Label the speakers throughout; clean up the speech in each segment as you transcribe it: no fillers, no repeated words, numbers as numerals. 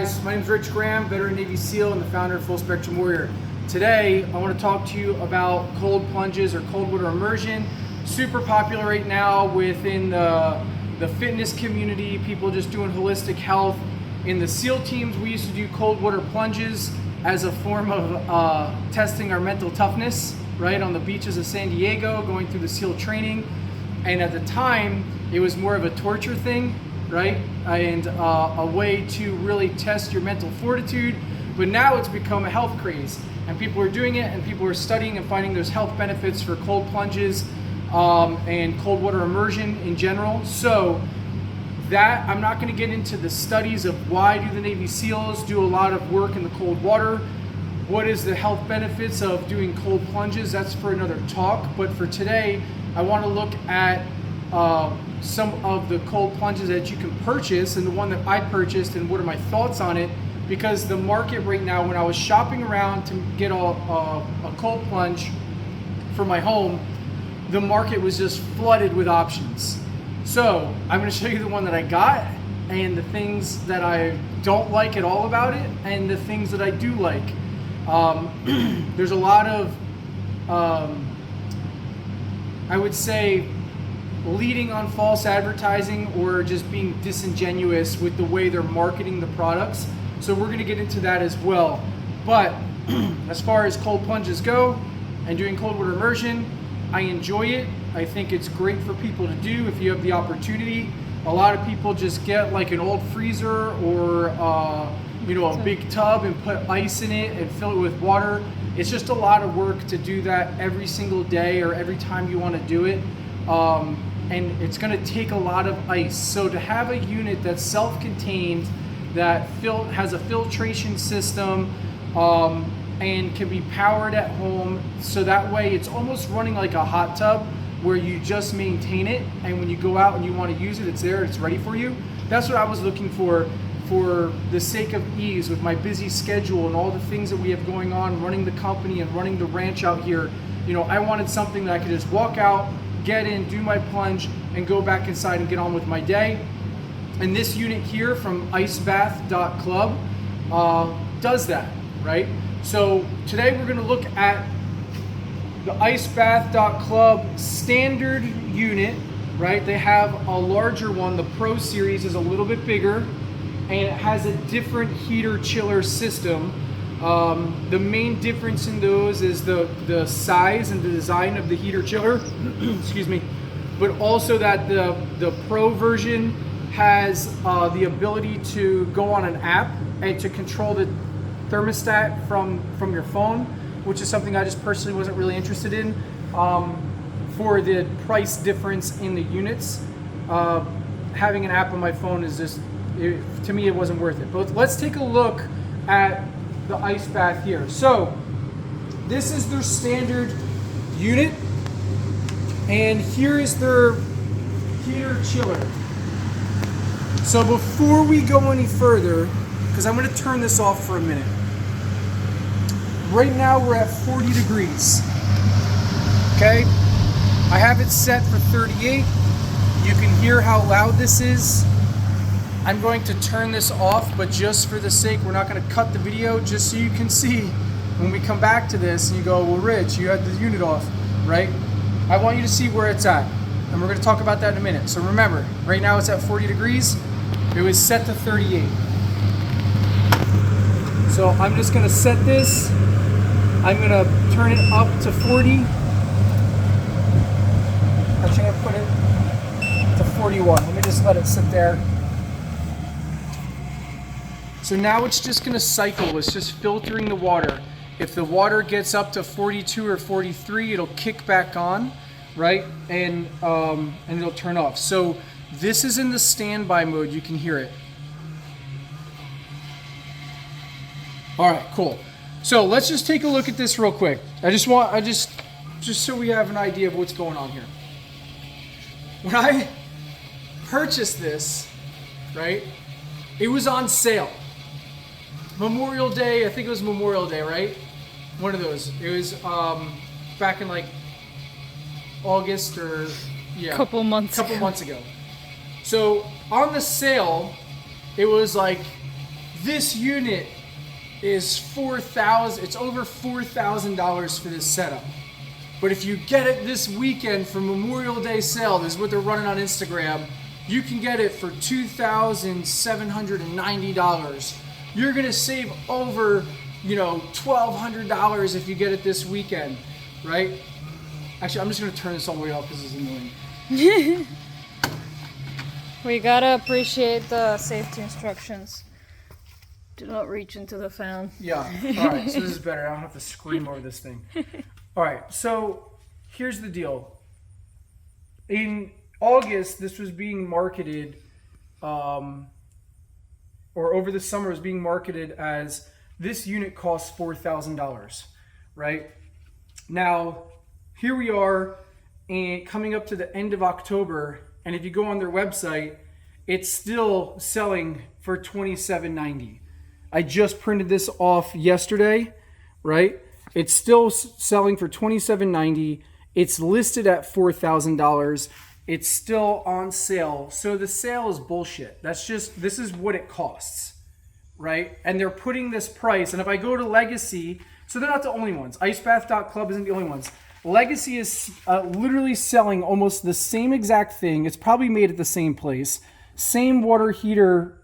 Speaker 1: guys, my name is Rich Graham, veteran Navy SEAL and the founder of Full Spectrum Warrior. Today, I want to talk to you about cold plunges or cold water immersion. Super popular right now within the fitness community, people just doing holistic health. In the SEAL teams, we used to do cold water plunges as a form of testing our mental toughness, right, on the beaches of San Diego, going through the SEAL training. And at the time, it was more of a torture thing, right? And a way to really test your mental fortitude. But now it's become a health craze, and people are doing it, and people are studying and finding those health benefits for cold plunges and cold water immersion in general. So that, I'm not going to get into the studies of why do the Navy SEALs do a lot of work in the cold water. What is the health benefits of doing cold plunges? That's for another talk. But for today, I want to look at some of the cold plunges that you can purchase, and the one that I purchased, and what are my thoughts on it. Because the market right now, when I was shopping around to get a cold plunge for my home, the market was just flooded with options. So I'm going to show you the one that I got, and the things that I don't like at all about it, and the things that I do like. There's a lot of, I would say, leading on false advertising or just being disingenuous with the way they're marketing the products. So we're going to get into that as well. But as far as cold plunges go and doing cold water immersion, I enjoy it. I think it's great for people to do if you have the opportunity. A lot of people just get like an old freezer or a big tub and put ice in it and fill it with water. It's just a lot of work to do that every single day or every time you want to do it. And it's going to take a lot of ice. So to have a unit that's self-contained, that has a filtration system, and can be powered at home, so that way it's almost running like a hot tub where you just maintain it, and when you go out and you want to use it, it's there, it's ready for you. That's what I was looking for the sake of ease with my busy schedule and all the things that we have going on, running the company and running the ranch out here. You know, I wanted something that I could just walk out, get in, do my plunge, and go back inside and get on with my day. And this unit here from ICEBATH.CLUB does that, right? So today we're going to look at the ICEBATH.CLUB Standard unit, right? They have a larger one. The Pro Series is a little bit bigger, and it has a different heater chiller system. The main difference in those is the size and the design of the heater chiller, excuse me, but also that the Pro version has the ability to go on an app and to control the thermostat from your phone, which is something I just personally wasn't really interested in for the price difference in the units. Having an app on my phone is just, to me, it wasn't worth it. But let's take a look at the ice bath here. So this is their standard unit, and here is their heater chiller. So before we go any further, because I'm going to turn this off for a minute. Right now we're at 40 degrees. Okay, I have it set for 38. You can hear how loud this is. I'm going to turn this off, but just for the sake, we're not going to cut the video, just so you can see when we come back to this and you go, well, Rich, you had the unit off, right? I want you to see where it's at, and we're going to talk about that in a minute. So remember, right now it's at 40 degrees. It was set to 38. So I'm just going to set this. I'm going to turn it up to 40. Actually, I'm going to put it to 41. Let me just let it sit there. So now it's just going to cycle. It's just filtering the water. If the water gets up to 42 or 43, it'll kick back on, right? And it'll turn off. So this is in the standby mode. You can hear it. All right, cool. So let's just take a look at this real quick. Just so we have an idea of what's going on here. When I purchased this, right, it was on sale. Memorial Day, I think it was Memorial Day, right? One of those. It was back in like August or
Speaker 2: couple months
Speaker 1: ago. So on the sale, it was like This unit is $4,000. It's over $4,000 for this setup. But if you get it this weekend for Memorial Day sale, this is what they're running on Instagram, you can get it for $2,790. You're gonna save over, $1,200 if you get it this weekend, right? Actually, I'm just gonna turn this all the way off because it's annoying.
Speaker 2: We gotta appreciate the safety instructions. Do not reach into the fan.
Speaker 1: Yeah, all right, so this is better. I don't have to scream over this thing. All right, so here's the deal. In August, this was being marketed, or over the summer was being marketed as this unit costs $4,000, right? Now, here we are and coming up to the end of October, and if you go on their website, it's still selling for $27.90. I just printed this off yesterday, right? It's still selling for $27.90. It's listed at $4,000. It's still on sale. So the sale is bullshit. This is what it costs, right? And they're putting this price. And if I go to Legacy, so they're not the only ones. ICEBATH.CLUB isn't the only ones. Legacy is literally selling almost the same exact thing. It's probably made at the same place. Same water heater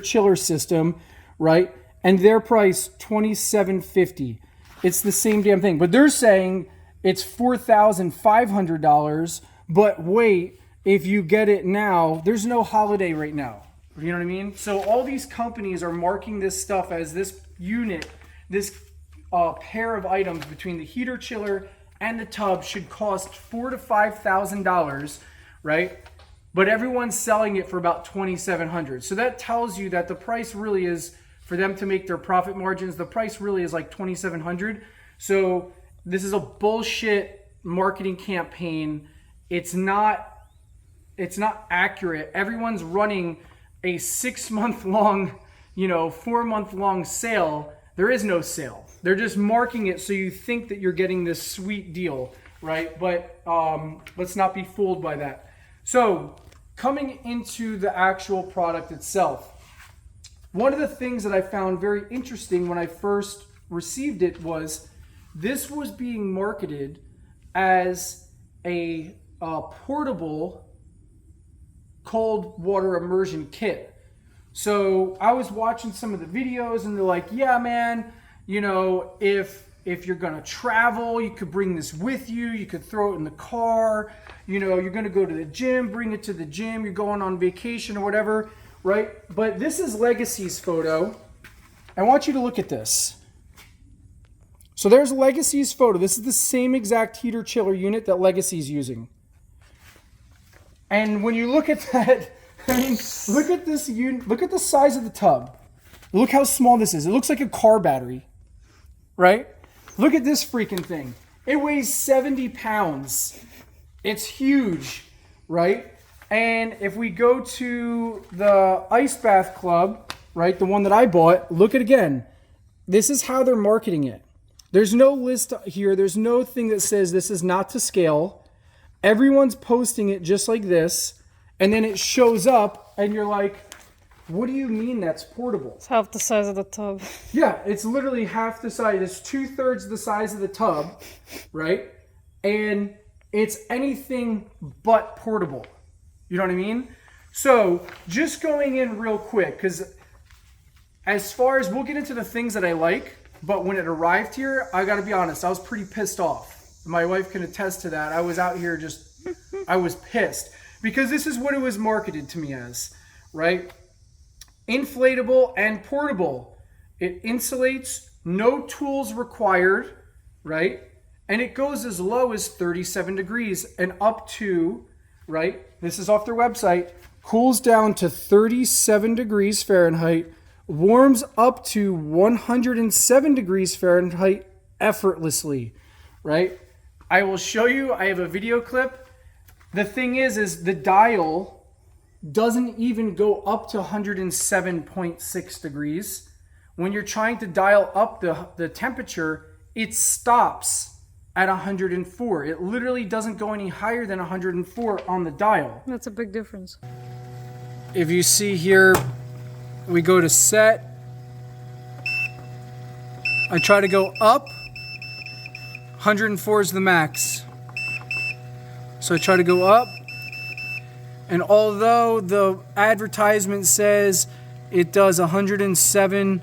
Speaker 1: chiller system, right? And their price $27.50. It's the same damn thing. But they're saying it's $4,500. But wait, if you get it now, there's no holiday right now. You know what I mean? So all these companies are marking this stuff as this unit, this pair of items between the heater chiller and the tub should cost $4,000 to $5,000, right? But everyone's selling it for about $2,700. So that tells you that the price really is, for them to make their profit margins, the price really is like $2,700. So this is a bullshit marketing campaign. It's not accurate. Everyone's running a 6-month-long, 4-month-long sale. There is no sale. They're just marking it so you think that you're getting this sweet deal, right? But let's not be fooled by that. So coming into the actual product itself, one of the things that I found very interesting when I first received it was this was being marketed as a portable cold water immersion kit. So I was watching some of the videos and they're like, yeah, man, if you're gonna travel, you could bring this with you. You could throw it in the car. You're gonna go to the gym, bring it to the gym. You're going on vacation or whatever, right? But this is Legacy's photo. I want you to look at this. So there's Legacy's photo. This is the same exact heater chiller unit that Legacy's using. And when you look at that, I mean, look at this unit. Look at the size of the tub. Look how small this is. It looks like a car battery, right? Look at this freaking thing. It weighs 70 pounds. It's huge, right? And if we go to the Ice Bath Club, right, the one that I bought, look at it again. This is how they're marketing it. There's no list here. There's no thing that says this is not to scale. Everyone's posting it just like this. And then it shows up and you're like, what do you mean that's portable?
Speaker 2: It's half the size of the tub.
Speaker 1: Yeah, it's literally half the size. It's 2/3 the size of the tub, right? And it's anything but portable. You know what I mean? So just going in real quick, because as far as, we'll get into the things that I like, but when it arrived here, I got to be honest, I was pretty pissed off. My wife can attest to that. I was out here I was pissed. Because this is what it was marketed to me as, right? Inflatable and portable. It insulates, no tools required, right? And it goes as low as 37 degrees and up to, right? This is off their website. Cools down to 37 degrees Fahrenheit, warms up to 107 degrees Fahrenheit effortlessly, right? I will show you, I have a video clip. The thing is the dial doesn't even go up to 107.6 degrees. When you're trying to dial up the temperature, it stops at 104. It literally doesn't go any higher than 104 on the dial.
Speaker 2: That's a big difference.
Speaker 1: If you see here, we go to set. I try to go up. 104 is the max. So I try to go up. And although the advertisement says it does 107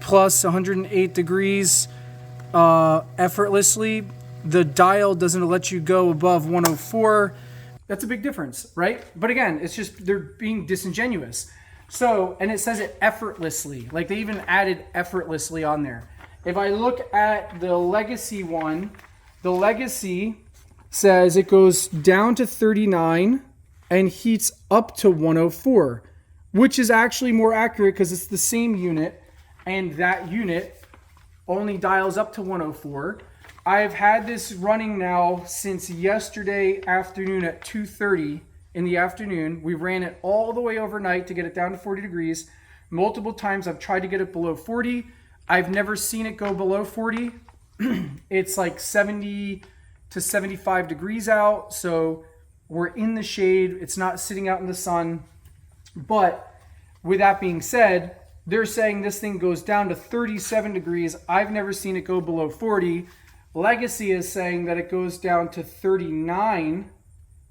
Speaker 1: plus 108 degrees effortlessly, the dial doesn't let you go above 104. That's a big difference, right? But again, it's just they're being disingenuous. So, and it says it effortlessly. Like they even added effortlessly on there. If I look at the Legacy one, the Legacy says it goes down to 39 and heats up to 104, which is actually more accurate because it's the same unit, and that unit only dials up to 104. I've had this running now since yesterday afternoon at 2:30 in the afternoon. We ran it all the way overnight to get it down to 40 degrees. Multiple times I've tried to get it below 40. I've never seen it go below 40. It's like 70 to 75 degrees out, so we're in the shade. It's not sitting out in the sun. But with that being said, they're saying this thing goes down to 37 degrees. I've never seen it go below 40. Legacy is saying that it goes down to 39,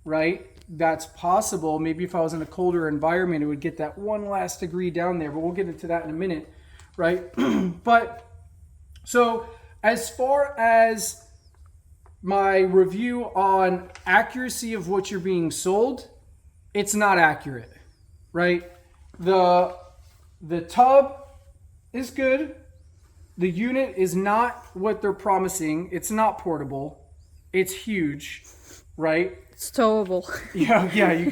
Speaker 1: right? That's possible. Maybe if I was in a colder environment, it would get that one last degree down there, but we'll get into that in a minute, right? But so as far as my review on accuracy of what you're being sold, it's not accurate, right? The tub is good. The unit is not what they're promising. It's not portable. It's huge, right?
Speaker 2: It's towable.
Speaker 1: Yeah, you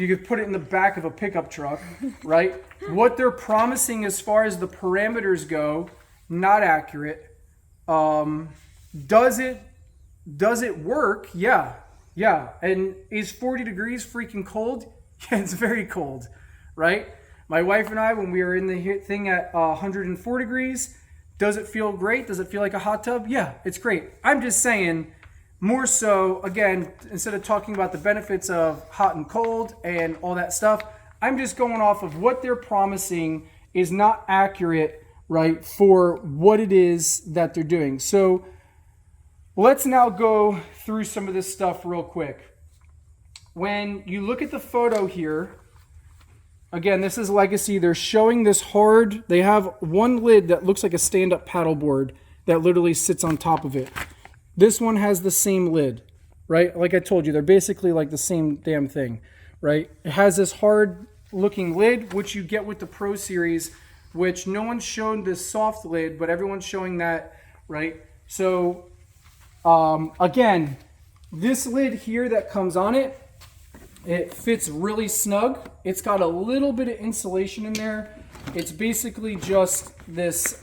Speaker 1: could put it in the back of a pickup truck, right? What they're promising as far as the parameters go, not accurate. Does it work? Yeah. And is 40 degrees freaking cold? Yeah, it's very cold, right? My wife and I, when we were in the thing at 104 degrees, does it feel great? Does it feel like a hot tub? Yeah, it's great. I'm just saying, more so, again, instead of talking about the benefits of hot and cold and all that stuff, I'm just going off of what they're promising is not accurate, right, for what it is that they're doing. So let's now go through some of this stuff real quick. When you look at the photo here, again, this is Legacy. They're showing this hard. They have one lid that looks like a stand-up paddleboard that literally sits on top of it. This one has the same lid, right? Like I told you, they're basically like the same damn thing, right? It has this hard-looking lid, which you get with the Pro Series, which no one's shown this soft lid, but everyone's showing that, right? So, again, this lid here that comes on it, it fits really snug. It's got a little bit of insulation in there. It's basically just this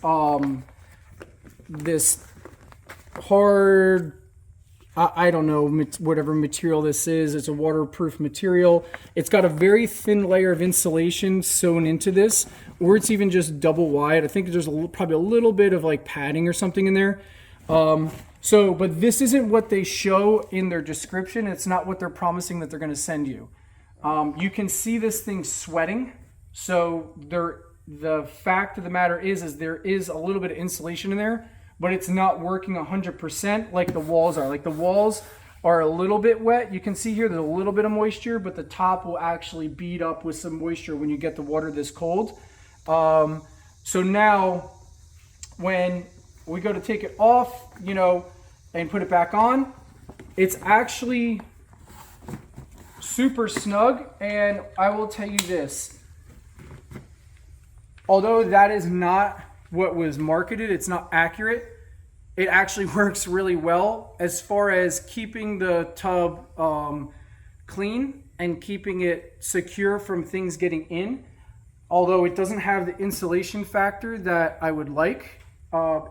Speaker 1: this hard, I don't know, whatever material this is. It's a waterproof material. It's got a very thin layer of insulation sewn into this, or it's even just double wide. I think there's probably a little bit of like padding or something in there. But this isn't what they show in their description. It's not what they're promising that they're going to send you. You can see this thing sweating. So the fact of the matter is there is a little bit of insulation in there, but it's not working 100% like the walls are. Like the walls are a little bit wet. You can see here there's a little bit of moisture, but the top will actually bead up with some moisture when you get the water this cold. So now when we go to take it off, and put it back on, it's actually super snug. And I will tell you this, although that is not what was marketed, it's not accurate, it actually works really well as far as keeping the tub clean and keeping it secure from things getting in. Although it doesn't have the insulation factor that I would like,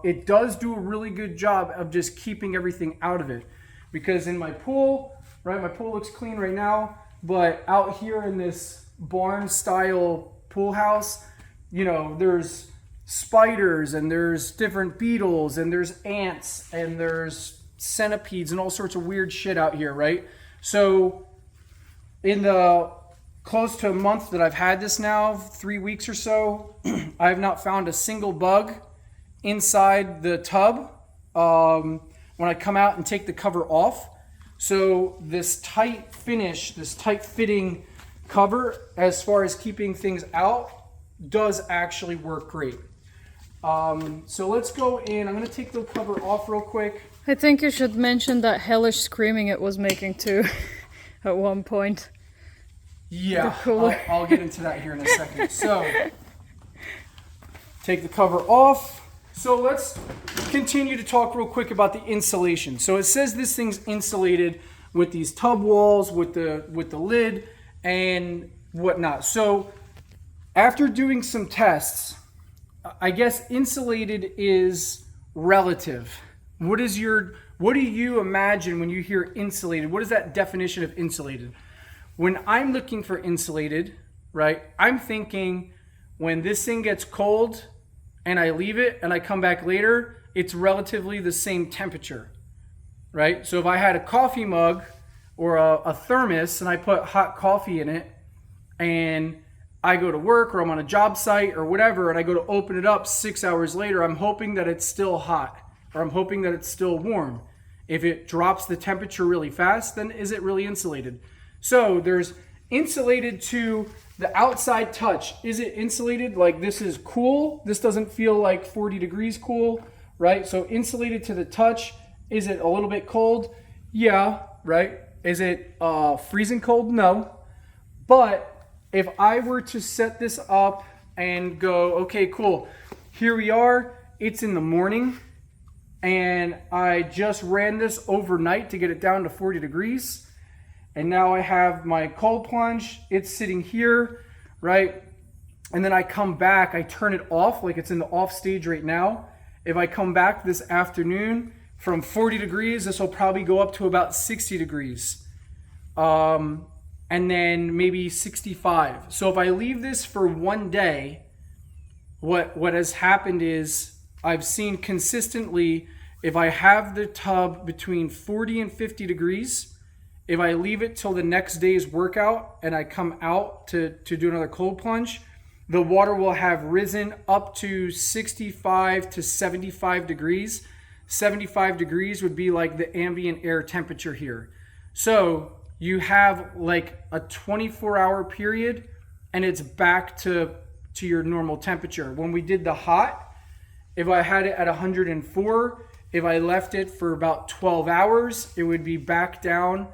Speaker 1: it does do a really good job of just keeping everything out of it. Because in my pool, right, my pool looks clean right now, but out here in this barn style pool house, there's spiders and there's different beetles and there's ants and there's centipedes and all sorts of weird shit out here, right? So in the close to a month that I've had this now, 3 weeks or so, I have not found a single bug inside the tub when I come out and take the cover off. So this tight finish, this tight fitting cover, as far as keeping things out, does actually work great. So let's go in. I'm going to take the cover off real quick.
Speaker 2: I think you should mention that hellish screaming it was making too at one point.
Speaker 1: Yeah, I'll get into that here in a second. So, take the cover off. So let's continue to talk real quick about the insulation. So it says this thing's insulated with these tub walls, with the lid and whatnot. So after doing some tests, I guess insulated is relative. What do you imagine when you hear insulated? What is that definition of insulated? When I'm looking for insulated, right, I'm thinking when this thing gets cold and I leave it and I come back later, it's relatively the same temperature, right? So if I had a coffee mug or a thermos and I put hot coffee in it and I go to work or I'm on a job site or whatever and I go to open it up 6 hours later, I'm hoping that it's still hot or I'm hoping that it's still warm. If it drops the temperature really fast, then is it really insulated? So there's insulated to the outside touch. Is it insulated? Like this is cool. This doesn't feel like 40 degrees cool, right? So insulated to the touch. Is it a little bit cold? Yeah, right? Is it freezing cold? No. But if I were to set this up and go, okay, cool. Here we are. It's in the morning and I just ran this overnight to get it down to 40 degrees. And now I have my cold plunge, it's sitting here, right? And then I come back, I turn it off, like it's in the off stage right now. If I come back this afternoon from 40 degrees, this will probably go up to about 60 degrees. And then maybe 65. So if I leave this for one day, what has happened is I've seen consistently, if I have the tub between 40 and 50 degrees, if I leave it till the next day's workout and I come out to do another cold plunge, the water will have risen up to 65 to 75 degrees. 75 degrees would be like the ambient air temperature here. So you have like a 24-hour period and it's back to your normal temperature. When we did the hot, if I had it at 104, if I left it for about 12 hours, it would be back down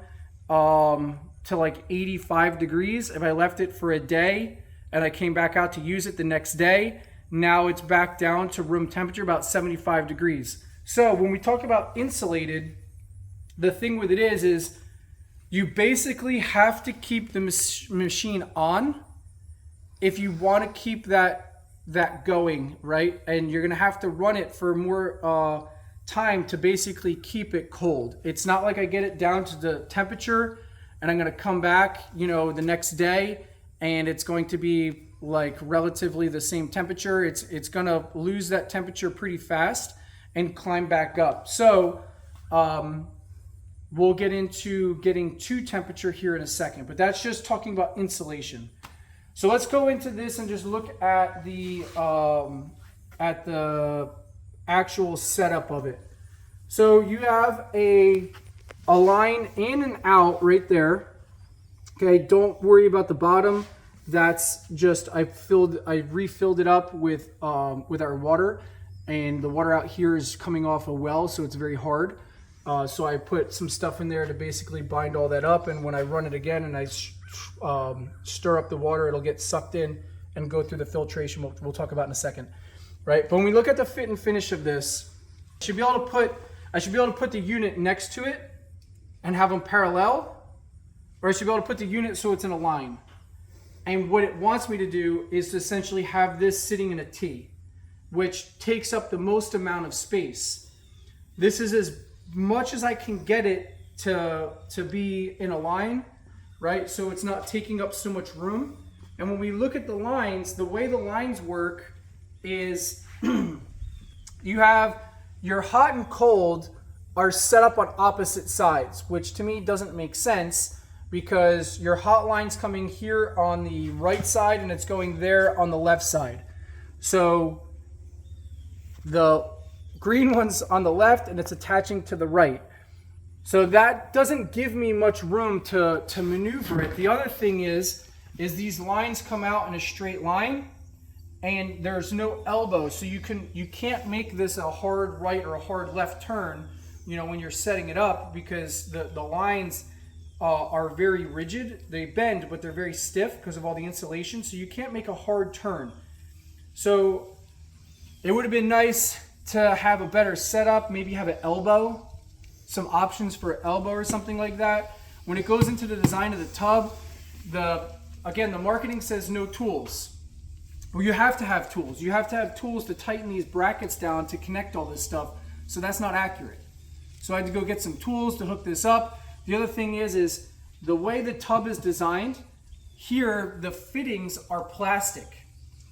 Speaker 1: to like 85 degrees. If I left it for a day and I came back out to use it the next day, now it's back down to room temperature, about 75 degrees. So when we talk about insulated, the thing with it is you basically have to keep the machine on if you want to keep that going, right? And you're gonna have to run it for more time to basically keep it cold. It's not like I get it down to the temperature and I'm going to come back, the next day and it's going to be like relatively the same temperature. It's going to lose that temperature pretty fast and climb back up. So we'll get into getting to temperature here in a second, but that's just talking about insulation. So let's go into this and just look at the actual setup of it. So you have a line in and out right there. Okay, don't worry about the bottom. That's just I refilled it up with our water, and the water out here is coming off a well, so it's very hard. So I put some stuff in there to basically bind all that up, and when I run it again and I stir up the water, it'll get sucked in and go through the filtration. We'll talk about in a second, right? But when we look at the fit and finish of this, I should be able to put the unit next to it and have them parallel, or I should be able to put the unit so it's in a line. And what it wants me to do is to essentially have this sitting in a T, which takes up the most amount of space. This is as much as I can get it to be in a line, right? So it's not taking up so much room. And when we look at the lines, the way the lines work is you have your hot and cold are set up on opposite sides, which to me doesn't make sense because your hot line's coming here on the right side and it's going there on the left side. So the green one's on the left and it's attaching to the right. So that doesn't give me much room to maneuver it. The other thing is these lines come out in a straight line and there's no elbow. So you can't make this a hard right or a hard left turn, you know, when you're setting it up, because the lines are very rigid. They bend, but they're very stiff because of all the insulation. So you can't make a hard turn. So it would have been nice to have a better setup, maybe have an elbow, some options for elbow or something like that. When it goes into the design of the tub, again, the marketing says no tools. Well, you have to have tools. You have to have tools to tighten these brackets down to connect all this stuff. So that's not accurate. So I had to go get some tools to hook this up. The other thing is the way the tub is designed, here the fittings are plastic.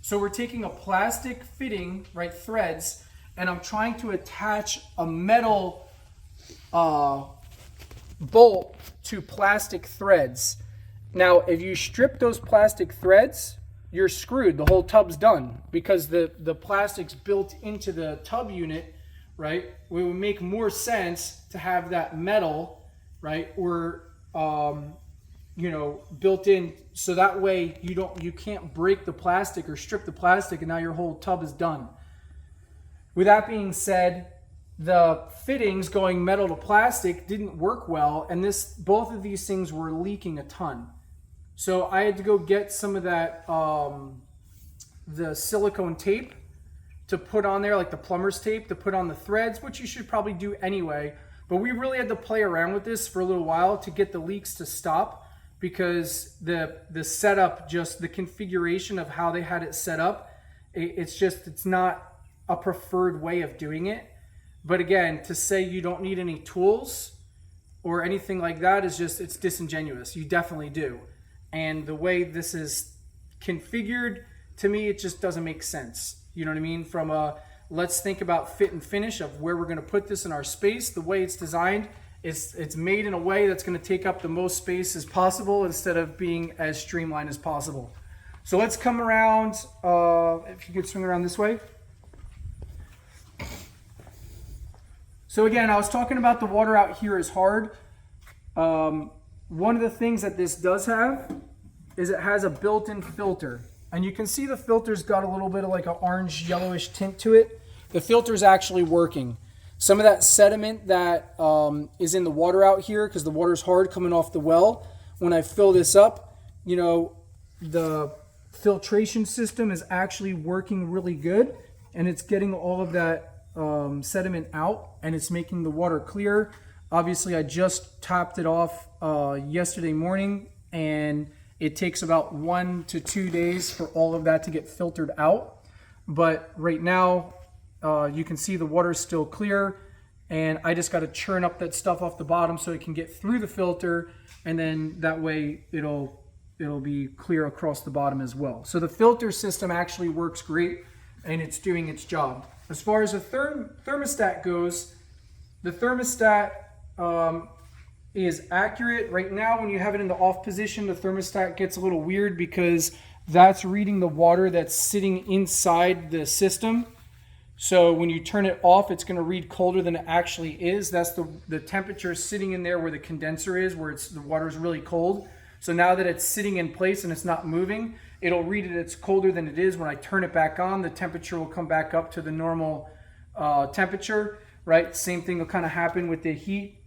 Speaker 1: So we're taking a plastic fitting, right, threads, and I'm trying to attach a metal bolt to plastic threads. Now, if you strip those plastic threads, you're screwed. The whole tub's done, because the plastic's built into the tub unit, right? It would make more sense to have that metal, right, or you know, built in, so that way you can't break the plastic or strip the plastic, and now your whole tub is done. With that being said, the fittings going metal to plastic didn't work well, and both of these things were leaking a ton. So I had to go get some of that the silicone tape to put on there, like the plumber's tape, to put on the threads, which you should probably do anyway. But we really had to play around with this for a little while to get the leaks to stop, because the setup, just the configuration of how they had it set up, it's not a preferred way of doing it. But again, to say you don't need any tools or anything like that is just, it's disingenuous. You definitely do. And the way this is configured, to me, it just doesn't make sense. You know what I mean? From a, let's think about fit and finish of where we're going to put this in our space. The way it's designed, it's made in a way that's going to take up the most space as possible instead of being as streamlined as possible. So let's come around, if you could swing around this way. So again, I was talking about the water out here is hard. One of the things that this does have is it has a built-in filter. And you can see the filter's got a little bit of like an orange yellowish tint to it. The filter's actually working. Some of that sediment that is in the water out here, because the water's hard coming off the well, when I fill this up, you know, the filtration system is actually working really good, and it's getting all of that sediment out, and it's making the water clear. Obviously, I just topped it off yesterday morning, and it takes about 1 to 2 days for all of that to get filtered out. But right now, you can see the water's still clear, and I just got to churn up that stuff off the bottom so it can get through the filter, and then that way it'll be clear across the bottom as well. So the filter system actually works great, and it's doing its job. As far as the thermostat goes, the thermostat is accurate. Right now, when you have it in the off position, the thermostat gets a little weird because that's reading the water that's sitting inside the system. So when you turn it off, it's going to read colder than it actually is. That's the temperature sitting in there where the condenser is, where the water is really cold. So now that it's sitting in place and it's not moving, it'll read it, it's colder than it is. When I turn it back on, the temperature will come back up to the normal temperature, right? Same thing will kind of happen with the heat.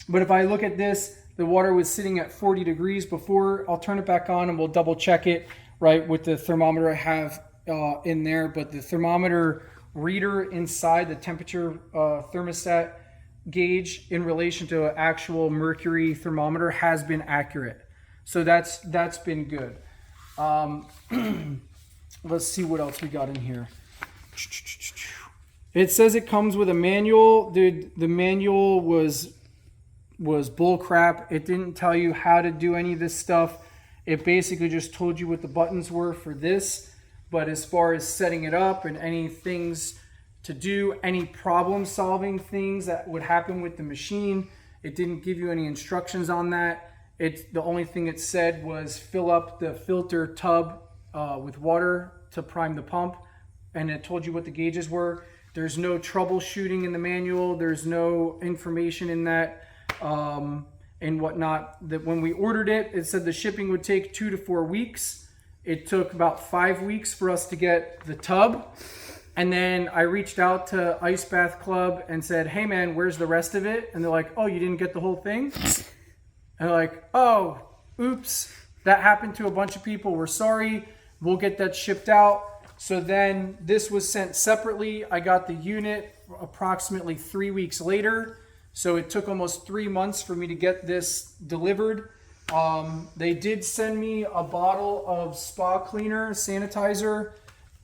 Speaker 1: But if I look at this, the water was sitting at 40 degrees before. I'll turn it back on and we'll double check it, right, with the thermometer I have in there. But the thermometer reader inside the temperature thermostat gauge in relation to an actual mercury thermometer has been accurate. So that's been good. Let's see what else we got in here. It says it comes with a manual. Dude, the manual was bull crap. It didn't tell you how to do any of this stuff. It basically just told you what the buttons were for this. But as far as setting it up and any things to do, any problem solving things that would happen with the machine, it didn't give you any instructions on that. It's the only thing it said was fill up the filter tub with water to prime the pump, and it told you what the gauges were. There's no troubleshooting in the manual. There's no information in that and whatnot. That when we ordered it, it said the shipping would take 2 to 4 weeks. It took about 5 weeks for us to get the tub. And then I reached out to ICEBATH.CLUB and said, hey man, where's the rest of it? And they're like, oh, you didn't get the whole thing? And they're like, oh, oops, that happened to a bunch of people. We're sorry. We'll get that shipped out. So then this was sent separately. I got the unit approximately 3 weeks later. So it took almost 3 months for me to get this delivered. They did send me a bottle of spa cleaner, sanitizer,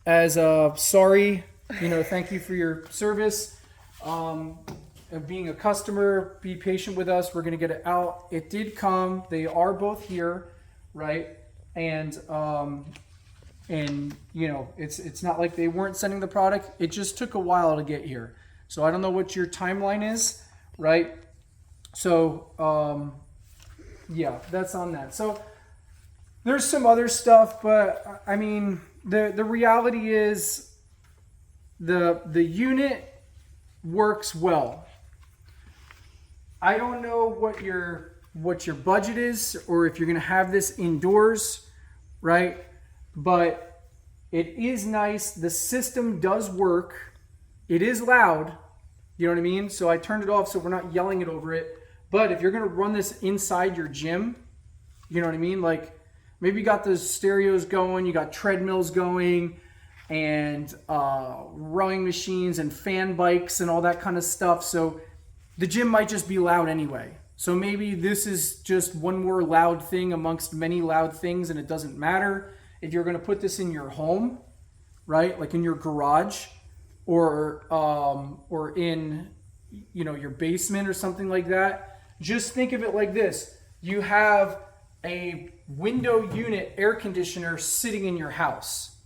Speaker 1: as a sorry, thank you for your service. Of being a customer, be patient with us. We're going to get it out. It did come. They are both here, right? And it's not like they weren't sending the product. It just took a while to get here. So I don't know what your timeline is, right? So yeah, that's on that. So there's some other stuff, but I mean, the reality is the unit works well. I don't know what your budget is, or if you're going to have this indoors, right? But it is nice. The system does work. It is loud. You know what I mean? So I turned it off so we're not yelling it over it. But if you're going to run this inside your gym, you know what I mean? Like maybe you got the stereos going, you got treadmills going, and rowing machines and fan bikes and all that kind of stuff. So the gym might just be loud anyway. So maybe this is just one more loud thing amongst many loud things, and it doesn't matter. If you're going to put this in your home, right, like in your garage, or in your basement or something like that, just think of it like this. You have a window unit air conditioner sitting in your house,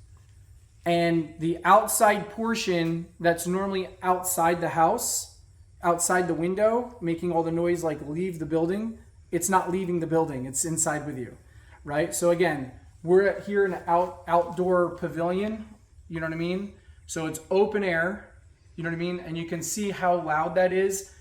Speaker 1: and the outside portion that's normally outside the house, outside the window, making all the noise like leave the building, it's not leaving the building, it's inside with you, right? So again, we're here in an outdoor pavilion, you know what I mean? So it's open air, you know what I mean? And you can see how loud that is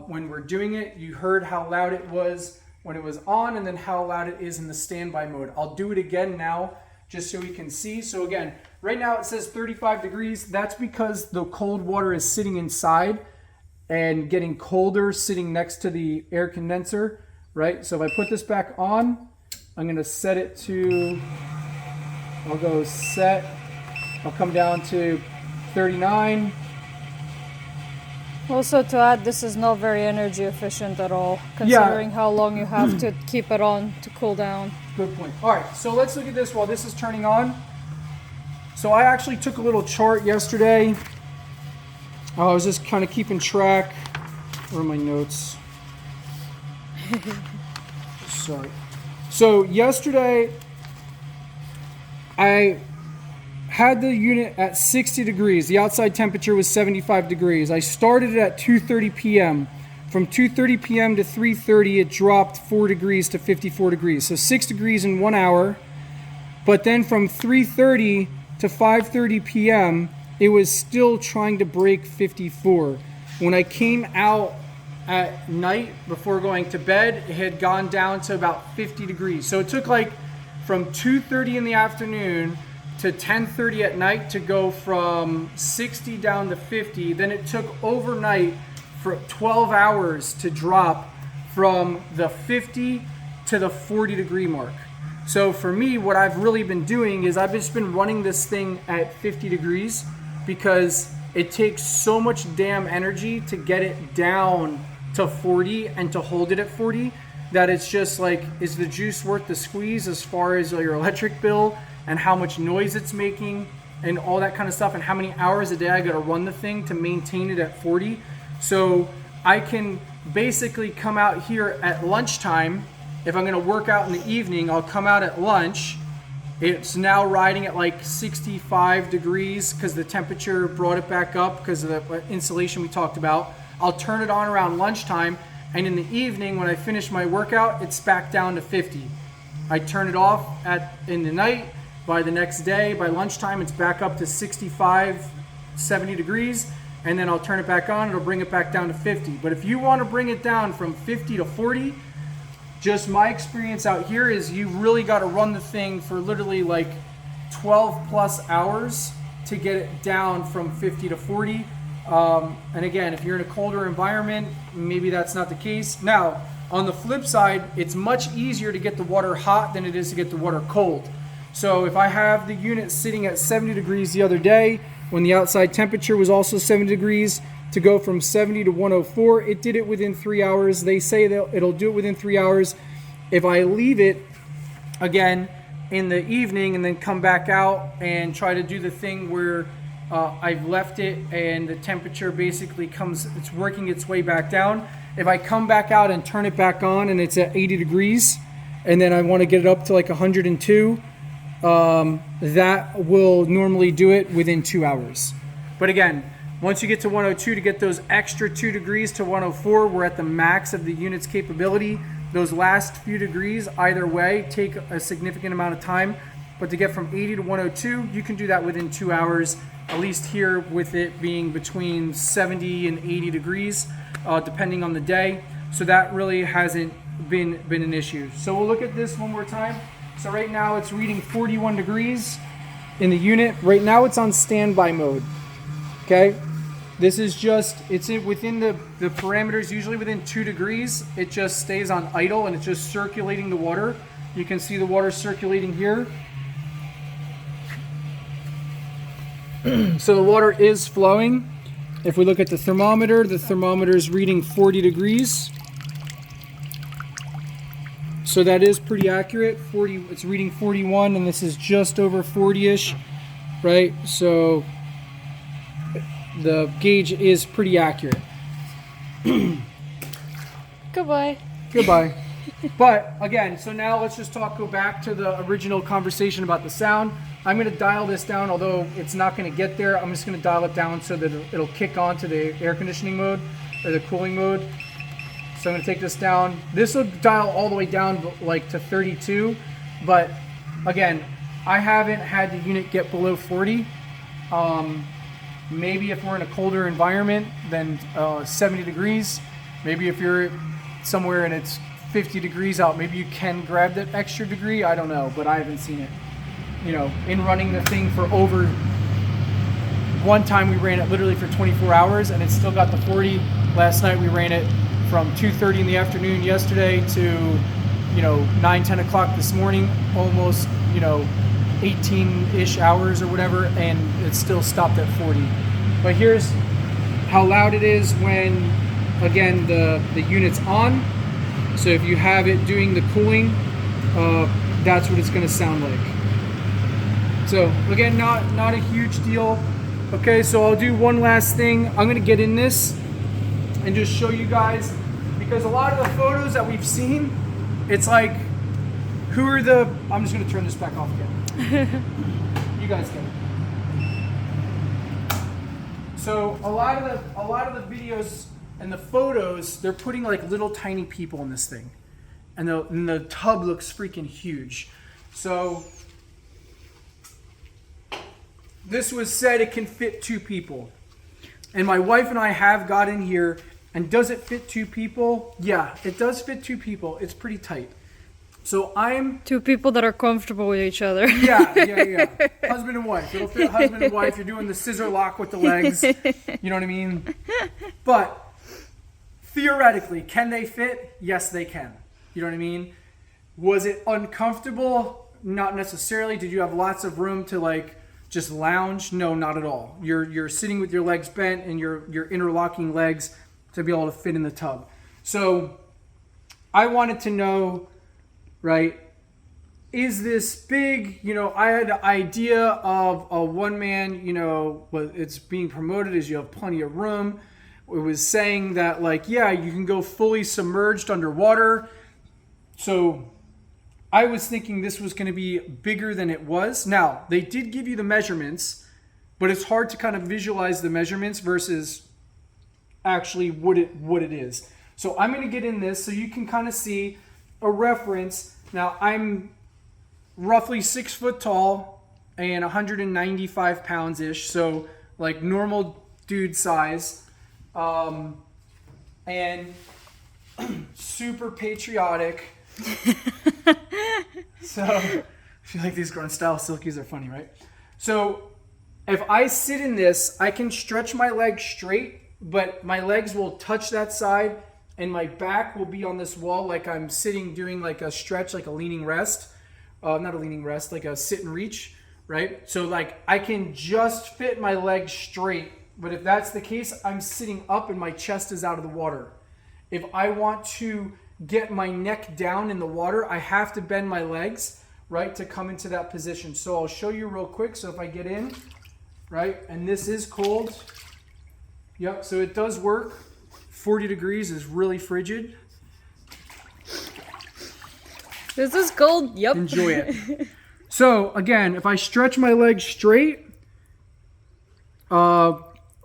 Speaker 1: when we're doing it. You heard how loud it was when it was on, and then how loud it is in the standby mode. I'll do it again now just so we can see. So again, right now it says 35 degrees. That's because the cold water is sitting inside and getting colder sitting next to the air condenser, right? So if I put this back on, I'm gonna set it to, I'll go set, I'll come down to 39.
Speaker 2: Also to add, this is not very energy efficient at all, considering how long you have to keep it on to cool down.
Speaker 1: Good point. All right, so let's look at this while this is turning on. So I actually took a little chart yesterday. I was just kind of keeping track. Where are my notes? Sorry. So yesterday, I had the unit at 60 degrees. The outside temperature was 75 degrees. I started it at 2:30 p.m. From 2:30 p.m. to 3:30, it dropped 4 degrees to 54 degrees. So 6 degrees in 1 hour. But then from 3:30 to 5:30 p.m., it was still trying to break 54. When I came out at night before going to bed, it had gone down to about 50 degrees. So it took like from 2:30 in the afternoon to 10:30 at night to go from 60 down to 50. Then it took overnight for 12 hours to drop from the 50 to the 40 degree mark. So for me, what I've really been doing is I've just been running this thing at 50 degrees because it takes so much damn energy to get it down to 40 and to hold it at 40 that it's just like, is the juice worth the squeeze as far as your electric bill and how much noise it's making and all that kind of stuff, and how many hours a day I gotta run the thing to maintain it at 40. So I can basically come out here at lunchtime. If I'm gonna work out in the evening, I'll come out at lunch. It's now riding at like 65 degrees because the temperature brought it back up because of the insulation we talked about. I'll turn it on around lunchtime, And in the evening, when I finish my workout, it's back down to 50. I turn it off in the night. By the next day, by lunchtime, it's back up to 65, 70 degrees. And then I'll turn it back on. It'll bring it back down to 50. But if you want to bring it down from 50 to 40, just my experience out here is you really got to run the thing for literally like 12 plus hours to get it down from 50 to 40. And again, if you're in a colder environment, maybe that's not the case. Now, on the flip side, it's much easier to get the water hot than it is to get the water cold. So if I have the unit sitting at 70 degrees the other day, when the outside temperature was also 70 degrees, to go from 70 to 104, it did it within 3 hours. They say that it'll do it within 3 hours. If I leave it, again, in the evening and then come back out and try to do the thing where I've left it and the temperature basically it's working its way back down. If I come back out and turn it back on and it's at 80 degrees and then I want to get it up to like 102, that will normally do it within 2 hours. But again, once you get to 102, to get those extra 2 degrees to 104, we're at the max of the unit's capability. Those last few degrees, either way, take a significant amount of time. But to get from 80 to 102, you can do that within 2 hours, at least here with it being between 70 and 80 degrees, depending on the day. So that really hasn't been an issue. So we'll look at this one more time. So right now it's reading 41 degrees in the unit. Right now it's on standby mode. Okay, this is just, within the parameters, usually within 2 degrees, it just stays on idle and it's just circulating the water. You can see the water circulating here. So the water is flowing. If we look at the thermometer is reading 40 degrees. So that is pretty accurate. It's reading 41 and this is just over 40-ish, right? So the gauge is pretty accurate.
Speaker 2: Goodbye.
Speaker 1: But again, so now let's just go back to the original conversation about the sound. I'm going to dial this down, although it's not going to get there. I'm just going to dial it down so that it'll kick on to the air conditioning mode or the cooling mode. So I'm going to take this down. This will dial all the way down like to 32. But again, I haven't had the unit get below 40. Maybe if we're in a colder environment than 70 degrees, maybe if you're somewhere and it's 50 degrees out, maybe you can grab that extra degree. I don't know, but I haven't seen it. You know, in running the thing for over, one time we ran it literally for 24 hours and it still got the 40. Last night we ran it from 2:30 in the afternoon yesterday to, 9, 10 o'clock this morning, almost, 18-ish hours or whatever, and it still stopped at 40. But here's how loud it is when, again, the unit's on. So if you have it doing the cooling, that's what it's going to sound like. So again, not a huge deal. Okay, so I'll do one last thing. I'm going to get in this and just show you guys, because a lot of the photos that we've seen, it's like, I'm just going to turn this back off again. You guys get it. So a lot of the videos and the photos, they're putting like little tiny people in this thing, and the tub looks freaking huge. So this was said it can fit 2 people, and my wife and I have got in here. And does it fit 2 people? Yeah, it does fit 2 people. It's pretty tight. So 2
Speaker 2: people that are comfortable with each other.
Speaker 1: Yeah. Husband and wife. It'll fit husband and wife. You're doing the scissor lock with the legs. You know what I mean? But theoretically, can they fit? Yes, they can. You know what I mean? Was it uncomfortable? Not necessarily. Did you have lots of room to like just lounge? No, not at all. You're sitting with your legs bent and you're interlocking legs to be able to fit in the tub. So I wanted to know, right, is this big? I had an idea of a one-man, what it's being promoted as you have plenty of room. It was saying that like, yeah, you can go fully submerged underwater. So I was thinking this was going to be bigger than it was. Now, they did give you the measurements, but it's hard to kind of visualize the measurements versus actually what it is. So I'm gonna get in this so you can kind of see a reference. Now I'm roughly 6 foot tall and 195 pounds ish. So like normal dude size. And super patriotic. So I feel like these grunt style silkies are funny, right? So if I sit in this, I can stretch my legs straight, but my legs will touch that side and my back will be on this wall like I'm sitting doing like a stretch, like a leaning rest. Not a leaning rest, like a sit and reach, right? So like I can just fit my legs straight, but if that's the case, I'm sitting up and my chest is out of the water. If I want to get my neck down in the water, I have to bend my legs, right, to come into that position. So I'll show you real quick. So if I get in, right, and this is cold. Yep, so it does work. 40 degrees is really frigid.
Speaker 2: This is cold. Yep.
Speaker 1: Enjoy it. So again, if I stretch my legs straight,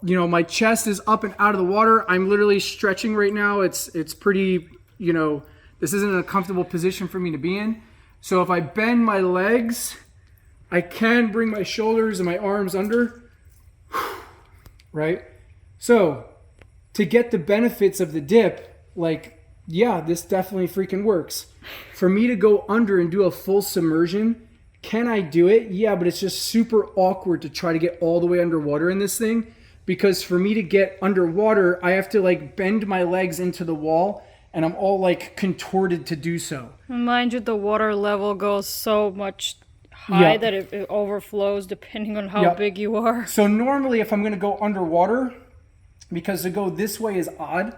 Speaker 1: you know, my chest is up and out of the water. I'm literally stretching right now. It's pretty, you know, this isn't a comfortable position for me to be in. So if I bend my legs, I can bring my shoulders and my arms under, right? So to get the benefits of the dip, like, yeah, this definitely freaking works. For me to go under and do a full submersion, can I do it? Yeah, but it's just super awkward to try to get all the way underwater in this thing. Because for me to get underwater, I have to like bend my legs into the wall and I'm all like contorted to do so.
Speaker 2: Mind you, the water level goes so much high that it overflows depending on how big you are.
Speaker 1: So normally if I'm going to go underwater, because to go this way is odd,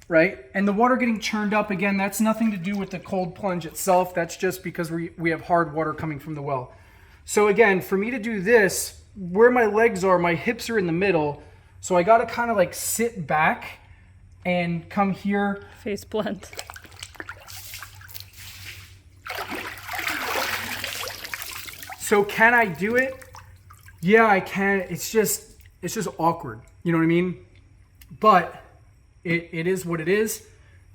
Speaker 1: right? And the water getting churned up, again, that's nothing to do with the cold plunge itself. That's just because we have hard water coming from the well. So again, for me to do this, where my legs are, my hips are in the middle. So I got to kind of like sit back and come here.
Speaker 2: Face plant.
Speaker 1: So can I do it? Yeah, I can. It's just awkward. You know what I mean? But it is what it is.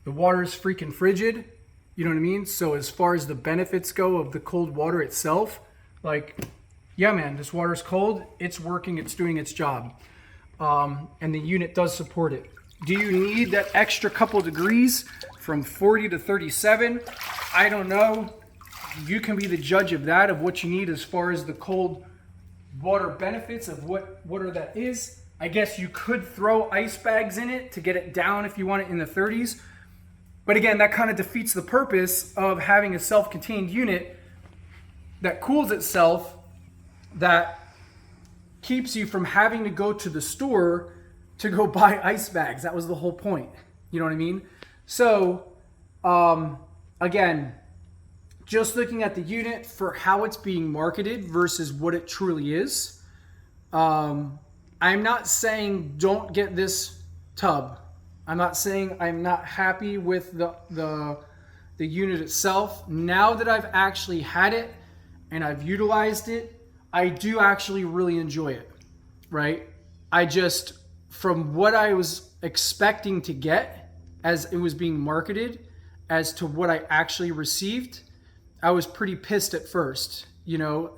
Speaker 1: The water is freaking frigid. You know what I mean? So as far as the benefits go of the cold water itself, like, yeah, man, this water's cold. It's working. It's doing its job. And the unit does support it. Do you need that extra couple degrees from 40 to 37? I don't know. You can be the judge of that, of what you need as far as the cold water benefits of what water that is. I guess you could throw ice bags in it to get it down if you want it in the 30s. But again, that kind of defeats the purpose of having a self-contained unit that cools itself, that keeps you from having to go to the store to go buy ice bags. That was the whole point. You know what I mean? So, again, just looking at the unit for how it's being marketed versus what it truly is. I'm not saying don't get this tub. I'm not saying I'm not happy with the unit itself. Now that I've actually had it and I've utilized it, I do actually really enjoy it, right? I just, from what I was expecting to get as it was being marketed as to what I actually received, I was pretty pissed at first, you know,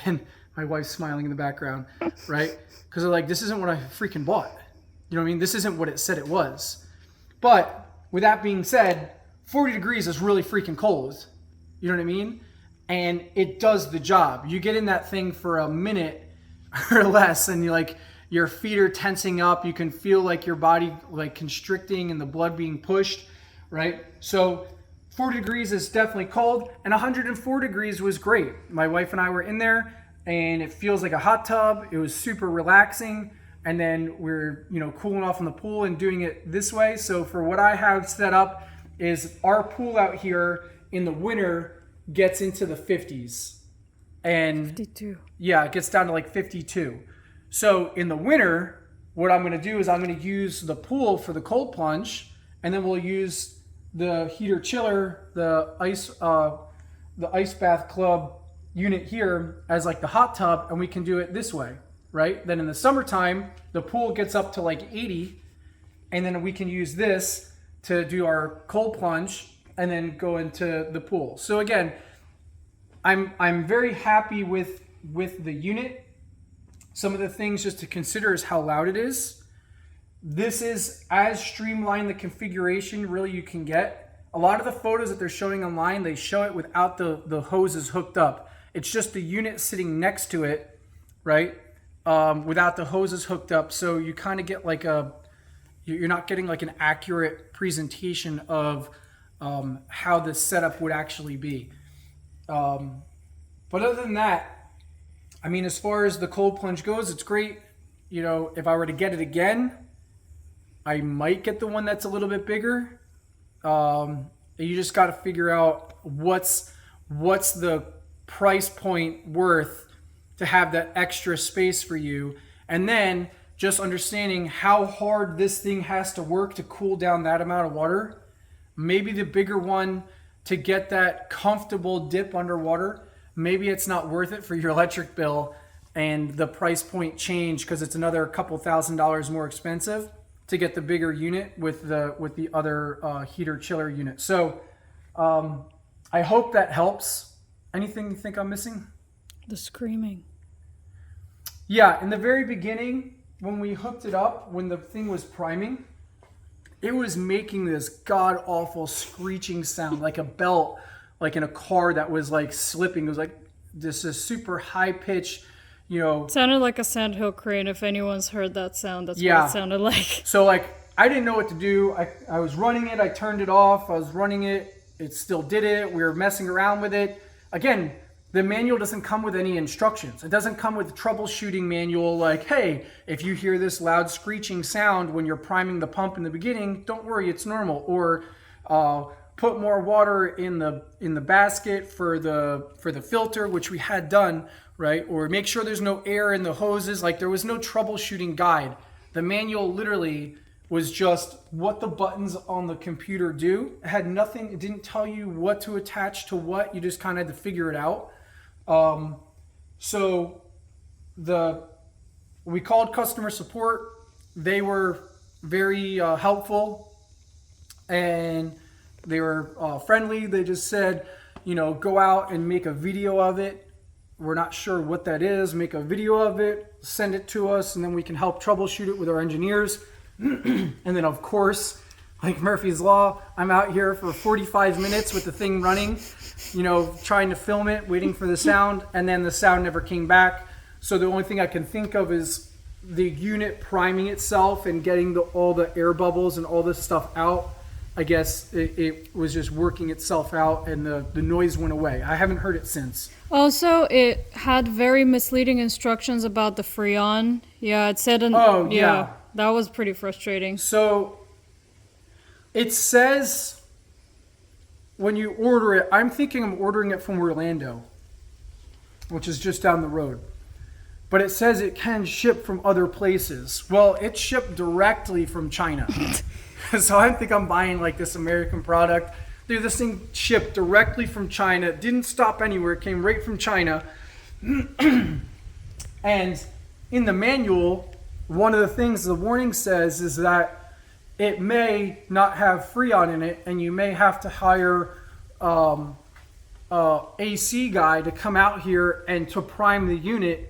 Speaker 1: and my wife's smiling in the background, right? Because they're like, this isn't what I freaking bought. You know what I mean? This isn't what it said it was. But with that being said, 40 degrees is really freaking cold. You know what I mean? And it does the job. You get in that thing for a minute or less and you're like, your feet are tensing up. You can feel like your body like constricting and the blood being pushed, right? So 40 degrees is definitely cold, and 104 degrees was great. My wife and I were in there and it feels like a hot tub. It was super relaxing. And then we're, you know, cooling off in the pool and doing it this way. So for what I have set up is our pool out here in the winter gets into the 50s. And
Speaker 2: 52.
Speaker 1: Yeah, it gets down to like 52. So in the winter, what I'm going to do is I'm going to use the pool for the cold plunge, and then we'll use the heater chiller, the ICEBATH.CLUB unit here as like the hot tub, and we can do it this way, right? Then in the summertime, the pool gets up to like 80, and then we can use this to do our cold plunge and then go into the pool. So again, I'm very happy with the unit. Some of the things just to consider is how loud it is. This is as streamlined the configuration really you can get. A lot of the photos that they're showing online, they show it without the hoses hooked up. It's just the unit sitting next to it, right? Without the hoses hooked up. So you kind of get like you're not getting like an accurate presentation of how the setup would actually be. But other than that, I mean, as far as the cold plunge goes, it's great. You know, if I were to get it again, I might get the one that's a little bit bigger. You just got to figure out what's the price point worth to have that extra space for you. And then just understanding how hard this thing has to work to cool down that amount of water. Maybe the bigger one to get that comfortable dip underwater. Maybe it's not worth it for your electric bill and the price point change because it's another couple $1,000s more expensive to get the bigger unit with the other heater chiller unit. So I hope that helps. Anything you think I'm missing?
Speaker 2: The screaming.
Speaker 1: Yeah, in the very beginning, when we hooked it up, when the thing was priming, it was making this god-awful screeching sound, like a belt, like in a car that was like slipping. It was like this is super high-pitched, you know.
Speaker 2: It sounded like a sandhill crane. If anyone's heard that sound, that's
Speaker 1: Yeah.
Speaker 2: what it sounded like.
Speaker 1: So like, I didn't know what to do. I was running it. I turned it off. I was running it. It still did it. We were messing around with it. Again, the manual doesn't come with any instructions. It doesn't come with a troubleshooting manual like, hey, if you hear this loud screeching sound when you're priming the pump in the beginning, don't worry, it's normal. Or put more water in the basket for the filter, which we had done, right? Or make sure there's no air in the hoses. Like there was no troubleshooting guide. The manual literally was just what the buttons on the computer do. It had nothing, it didn't tell you what to attach to what, you just kind of had to figure it out. So we called customer support. They were very helpful and they were friendly. They just said, you know, go out and make a video of it. We're not sure what that is. Make a video of it, send it to us, and then we can help troubleshoot it with our engineers. And then of course, like Murphy's Law, I'm out here for 45 minutes with the thing running, you know, trying to film it, waiting for the sound, and then the sound never came back. So the only thing I can think of is the unit priming itself and getting all the air bubbles and all this stuff out. I guess it was just working itself out and the noise went away. I haven't heard it since.
Speaker 2: Also, it had very misleading instructions about the Freon. Yeah, it said...
Speaker 1: Oh, yeah.
Speaker 2: That was pretty frustrating.
Speaker 1: So it says when you order it, I'm thinking I'm ordering it from Orlando, which is just down the road. But it says it can ship from other places. Well, it's shipped directly from China. So I think I'm buying like this American product. Dude, this thing shipped directly from China. It didn't stop anywhere. It came right from China. And in the manual, one of the things the warning says is that it may not have Freon in it, and you may have to hire AC guy to come out here and to prime the unit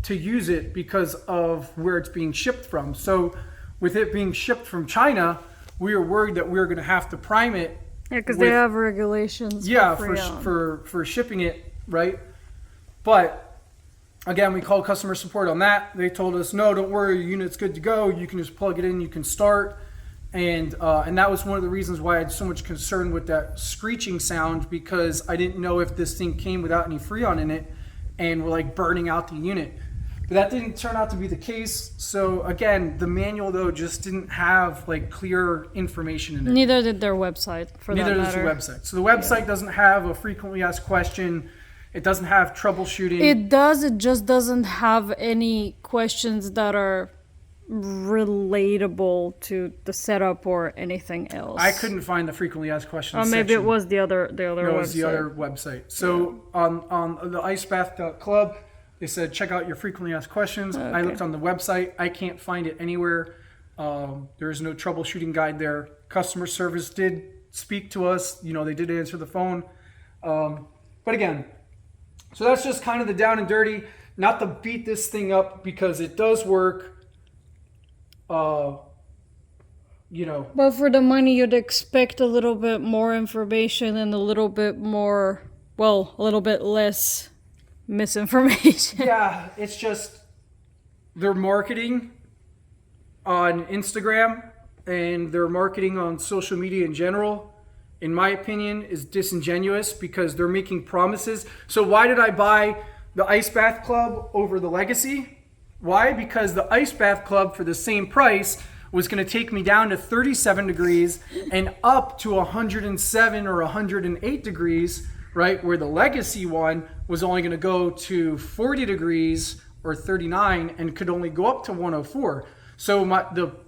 Speaker 1: to use it because of where it's being shipped from. So with it being shipped from China, we were worried that we were going to have to prime it.
Speaker 2: Yeah, because they have regulations.
Speaker 1: Yeah,
Speaker 2: for Freon.
Speaker 1: for shipping it, right? But again, we called customer support on that. They told us, no, don't worry, your unit's good to go. You can just plug it in, you can start. And that was one of the reasons why I had so much concern with that screeching sound, because I didn't know if this thing came without any Freon in it and we're like burning out the unit. But that didn't turn out to be the case. So again, the manual though just didn't have like clear information in it.
Speaker 2: Neither did their website, for that matter.
Speaker 1: Neither does the website. So the website doesn't have a frequently asked question. It doesn't have troubleshooting.
Speaker 2: It does, it just doesn't have any questions that are relatable to the setup or anything else.
Speaker 1: I couldn't find the frequently asked questions
Speaker 2: maybe
Speaker 1: section.
Speaker 2: it was the other
Speaker 1: No,
Speaker 2: website.
Speaker 1: it was the other website. So on the ICEBATH.CLUB, they said, check out your frequently asked questions. I looked on the website. I can't find it anywhere. There is no troubleshooting guide there. customer service did speak to us. You know, they did answer the phone. But again, so that's just kind of the down and dirty. Not to beat this thing up because it does work. You know.
Speaker 2: But for the money, you'd expect a little bit more information and a little bit more, well, a little bit less misinformation.
Speaker 1: Yeah, it's just their marketing on Instagram and their marketing on social media in general, in my opinion, is disingenuous because they're making promises. So why did I buy the Ice Bath Club over the Legacy? Why? Because the Ice Bath Club for the same price was going to take me down to 37 degrees and up to 107 or 108 degrees, right? Where the Legacy one was only going to go to 40 degrees or 39 and could only go up to 104. So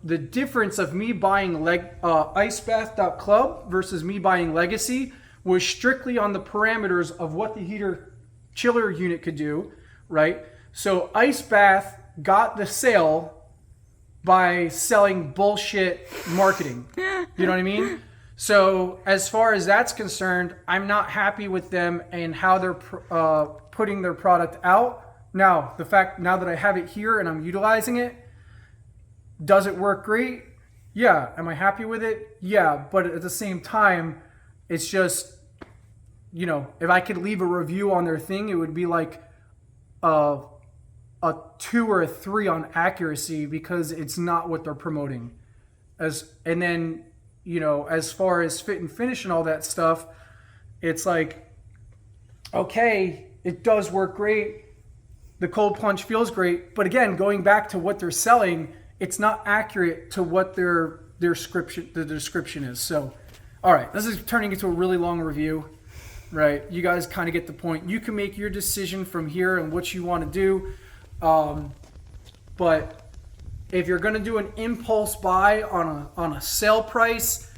Speaker 1: the difference of me buying ICEBATH.CLUB versus me buying Legacy was strictly on the parameters of what the heater chiller unit could do, right? So Ice Bath got the sale by selling bullshit marketing. You know what I mean? So as far as that's concerned, I'm not happy with them and how they're putting their product out. Now, now that I have it here and I'm utilizing it, does it work great? Yeah. Am I happy with it? Yeah. But at the same time, it's just, you know, if I could leave a review on their thing, it would be like a 2 or a 3 on accuracy because it's not what they're promoting. And then, you know, as far as fit and finish and all that stuff, it's like, okay, it does work great. The cold plunge feels great. But again, going back to what they're selling, it's not accurate to what the description is. So, all right, this is turning into a really long review, right? You guys kind of get the point. You can make your decision from here and what you want to do. But if you're going to do an impulse buy on a sale price,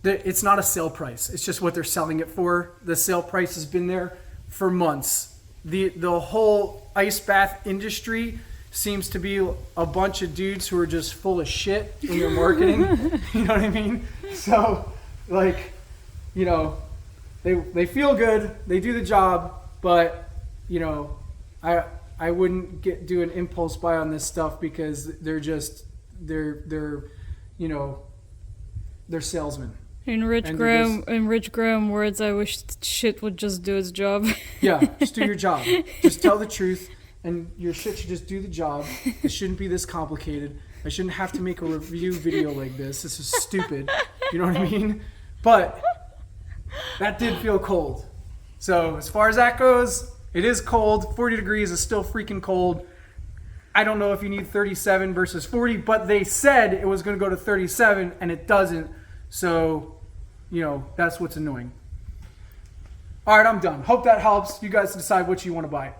Speaker 1: it's not a sale price. It's just what they're selling it for. The sale price has been there for months. The whole ice bath industry seems to be a bunch of dudes who are just full of shit in their marketing. You know what I mean? So, like, you know, they feel good, they do the job, but, you know, I wouldn't do an impulse buy on this stuff because they're you know, they're salesmen.
Speaker 2: In Rich Graham words, I wish shit would just do its job.
Speaker 1: Yeah, just do your job. Just tell the truth, and your shit should just do the job. It shouldn't be this complicated. I shouldn't have to make a review video like this. This is stupid. You know what I mean? But that did feel cold. So as far as that goes, it is cold. 40 degrees is still freaking cold. I don't know if you need 37 versus 40, but they said it was going to go to 37, and it doesn't. So, you know, that's what's annoying. All right, I'm done. Hope that helps. You guys decide what you want to buy.